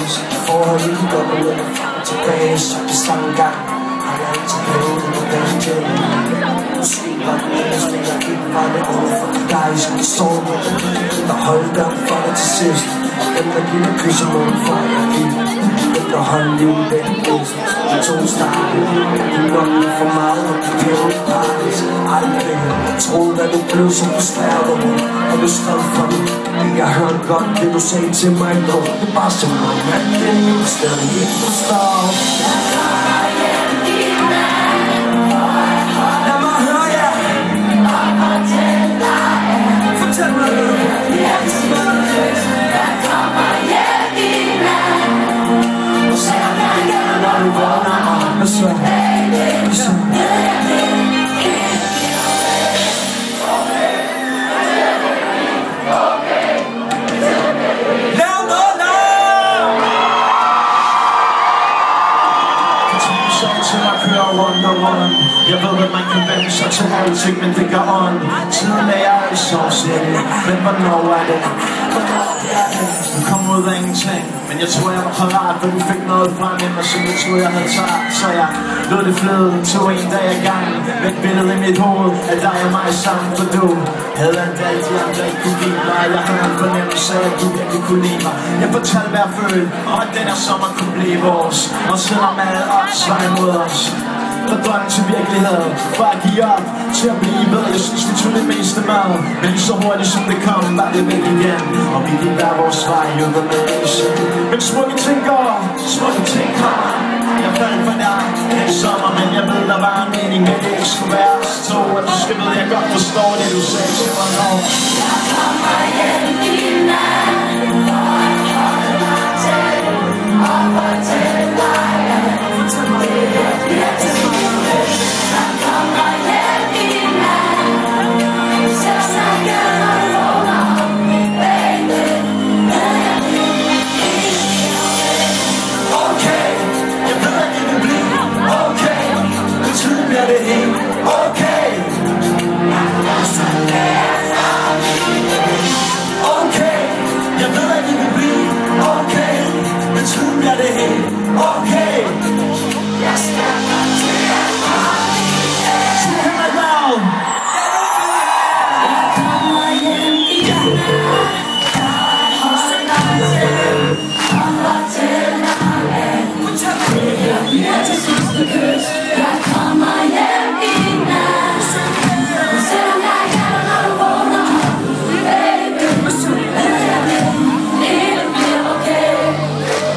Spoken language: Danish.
føles. Forhold i den dobbelt eller frem og tilbage, så det samme gang. Har jeg ikke tilbage, det var den gælde. Måske var den ellers, men jeg ikke var det over for dig, som det står med. Der holdt dig for dig til sidst. Den der giver kysser måden for at jeg gik. Den der holdt livet den bedst. De to startede. Du nok lige for meget, og du blev i paradis. Aldrig troede, at du blev så frustreret. Og du skrev for mig. Jeg hørte godt det du sagde til mig i går. Det er bare som om, at det er min stadig ikke forstår. Lad mig høre jer. Fortæl mig det. Jeg kommer hjem i land. Og selvom jeg gerne når du vågner om. Og så baby, så ved jeg det ikke. lav noget larm. Det tager sig til at køre rundt og rundt. Jeg ved, at man kan vende sig til alting, men det gør ondt. Tiden er jeg i sovsætte, men hvornår er det? Du kom ud af ingenting, men jeg tror jeg var parat, for du fik noget fra mig, som jeg troede jeg havde taget. Så jeg lod det flyde, tog en dag ad gangen, med et billede i mit hoved af dig og mig sammen, for du havde en dag, de andre ikke kunne lide mig. Jeg havde en fornemmelse af, at du virkelig kunne lide mig. Jeg fortalte, hvad jeg følte, og at den her sommer kunne blive vores. Og selvom alle odds var imod os, fra drømmen til virkelighed, fra at give op til at blive ved. Jeg synes vi tog det meste med, men lige så hurtigt som det kom, var det væk igen. Og vi gik hver vores vej ud af nation. Men smukke ting går, smukke ting kommer. Jeg faldt for dig en sommer, men jeg ved der var en mening med det ikke skulle være os to. Og du skal vide, jeg godt forstår det du sagde til mig. Jeg kommer hjem i land.